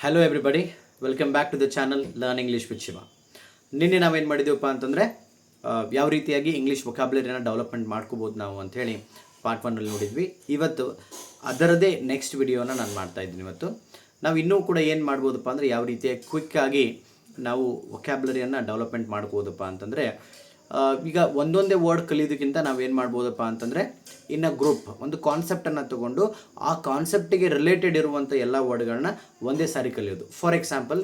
Hello everybody, welcome back to the channel learn English with Shiva. ನಿನ್ನೆ ನಾವೇನು ಮಾಡಿದ್ದೀವಪ್ಪ ಅಂತಂದರೆ ಯಾವ ರೀತಿಯಾಗಿ ಇಂಗ್ಲೀಷ್ ವೊಕ್ಯಾಬ್ಯುಲರಿನ ಡೆವಲಪ್ಮೆಂಟ್ ಮಾಡ್ಕೋಬೋದು ನಾವು ಅಂಥೇಳಿ ಪಾರ್ಟ್ 1 ನೋಡಿದ್ವಿ. ಇವತ್ತು ಅದರದೇ ನೆಕ್ಸ್ಟ್ ವಿಡಿಯೋನ ನಾನು ಮಾಡ್ತಾಯಿದ್ದೀನಿ. ಇವತ್ತು ನಾವು ಇನ್ನೂ ಕೂಡ ಏನು ಮಾಡ್ಬೋದಪ್ಪ ಅಂದರೆ ಯಾವ ರೀತಿಯಾಗಿ ಕ್ವಿಕ್ಕಾಗಿ ನಾವು ವೊಕ್ಯಾಬ್ಯುಲರಿಯನ್ನು ಡೆವಲಪ್ಮೆಂಟ್ ಮಾಡ್ಕೋದಪ್ಪ ಅಂತಂದರೆ ಈಗ ಒಂದೊಂದೇ ವರ್ಡ್ ಕಲಿಯೋದಕ್ಕಿಂತ ನಾವೇನು ಮಾಡ್ಬೋದಪ್ಪ ಅಂತಂದರೆ ಇನ್ ಅ ಗ್ರೂಪ್ ಒಂದು ಕಾನ್ಸೆಪ್ಟನ್ನು ತೊಗೊಂಡು ಆ ಕಾನ್ಸೆಪ್ಟಿಗೆ ರಿಲೇಟೆಡ್ ಇರುವಂಥ ಎಲ್ಲ ವರ್ಡ್ಗಳನ್ನ ಒಂದೇ ಸಾರಿ ಕಲಿಯೋದು. ಫಾರ್ ಎಕ್ಸಾಂಪಲ್,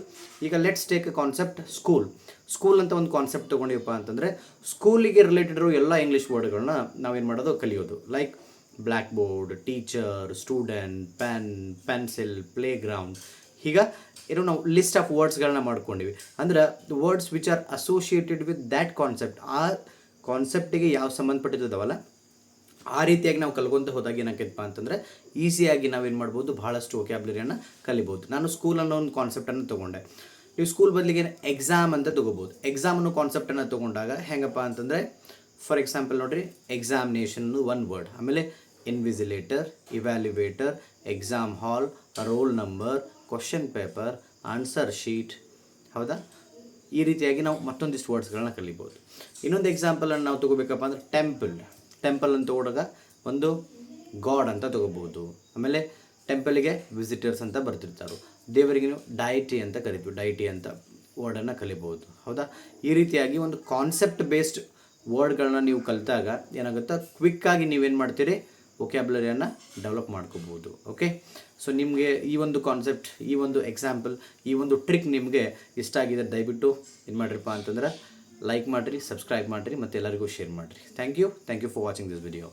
ಈಗ let's take A concept school ಅಂತ ಒಂದು ಕಾನ್ಸೆಪ್ಟ್ ತೊಗೊಂಡಿವಪ್ಪ ಅಂತಂದರೆ ಸ್ಕೂಲಿಗೆ ರಿಲೇಟೆಡ್ ಇರೋ ಎಲ್ಲ ಇಂಗ್ಲೀಷ್ ವರ್ಡ್ಗಳನ್ನ ನಾವೇನು ಮಾಡೋದು ಕಲಿಯೋದು. Like black board, teacher, student, pen, pencil, play ground. ಈಗ ನಾವು ಲಿಸ್ಟ್ ಆಫ್ ವರ್ಡ್ಸ್ಗಳನ್ನ ಮಾಡ್ಕೊಂಡಿವಿ ಅಂದ್ರೆ words which are associated with that concept, ಆ ಕಾನ್ಸೆಪ್ಟಿಗೆ ಯಾವ ಸಂಬಂಧಪಟ್ಟಿದ್ದಾವಲ್ಲ ಆ ರೀತಿಯಾಗಿ ನಾವು ಕಲ್ಕೊಂತ ಹೋದಾಗ ಏನಾಕೈತಪ್ಪ ಅಂತಂದರೆ ಈಸಿಯಾಗಿ ನಾವೇನು ಮಾಡ್ಬೋದು, ಭಾಳಷ್ಟು ವೊಕ್ಯಾಬ್ಯುಲರಿಯನ್ನು ಕಲಿಬೋದು. ನಾನು ಸ್ಕೂಲ್ ಅನ್ನೋ ಒಂದು ಕಾನ್ಸೆಪ್ಟನ್ನು ತೊಗೊಂಡೆ. ನೀವು ಸ್ಕೂಲ್ ಬದಲಿಗೆ ಎಕ್ಸಾಮ್ ಅಂತ ತೊಗೋಬೋದು. ಎಕ್ಸಾಮ್ ಅನ್ನೋ ಕಾನ್ಸೆಪ್ಟನ್ನು ತೊಗೊಂಡಾಗ ಹೆಂಗಪ್ಪ ಅಂತಂದರೆ ಫಾರ್ ಎಕ್ಸಾಂಪಲ್ ನೋಡಿರಿ, ಎಕ್ಸಾಮಿನೇಷನ್ ಒಂದು ವರ್ಡ್, ಆಮೇಲೆ invigilator, evaluator, exam hall, roll number, question paper, answer sheet. ಹೌದಾ? ಈ ರೀತಿಯಾಗಿ ನಾವು ಮತ್ತೊಂದಿಷ್ಟು ವರ್ಡ್ಸ್ಗಳನ್ನ ಕಲಿಬೋದು. ಇನ್ನೊಂದು ಎಕ್ಸಾಂಪಲನ್ನು ನಾವು ತೊಗೋಬೇಕಪ್ಪ ಅಂದರೆ ಟೆಂಪಲ್ ಅಂತ ತಗೊಂಡಾಗ ಒಂದು ಗಾಡ್ ಅಂತ ತೊಗೋಬೋದು. ಆಮೇಲೆ ಟೆಂಪಲಿಗೆ ವಿಸಿಟರ್ಸ್ ಅಂತ ಬರ್ತಿರ್ತಾರೆ. ದೇವರಿಗೆ ನೀವು ಡೈಟಿ ಅಂತ ಕರಿತೀವಿ, ಡೈಟಿ ಅಂತ ವರ್ಡನ್ನು ಕಲಿಬೋದು. ಹೌದಾ? ಈ ರೀತಿಯಾಗಿ ಒಂದು ಕಾನ್ಸೆಪ್ಟ್ ಬೇಸ್ಡ್ ವರ್ಡ್ಗಳನ್ನ ನೀವು ಕಲಿತಾಗ ಏನಾಗುತ್ತಾ, ಕ್ವಿಕ್ಕಾಗಿ ನೀವೇನು ಮಾಡ್ತೀರಿ, ವೊಕ್ಯಾಬ್ಯುಲರಿಯನ್ನು ಡೆವಲಪ್ ಮಾಡ್ಕೋಬೋದು. ಓಕೆ, ಸೊ ನಿಮಗೆ ಈ ಒಂದು ಕಾನ್ಸೆಪ್ಟ್, ಈ ಒಂದು ಎಕ್ಸಾಂಪಲ್, ಈ ಒಂದು ಟ್ರಿಕ್ ನಿಮಗೆ ಇಷ್ಟ ಆಗಿದೆ, ದಯವಿಟ್ಟು ಏನು ಮಾಡಿರಪ್ಪ ಅಂತಂದ್ರೆ ಲೈಕ್ ಮಾಡಿರಿ, ಸಬ್ಸ್ಕ್ರೈಬ್ ಮಾಡಿರಿ ಮತ್ತು ಎಲ್ಲರಿಗೂ ಶೇರ್ ಮಾಡಿರಿ. Thank you for watching this video.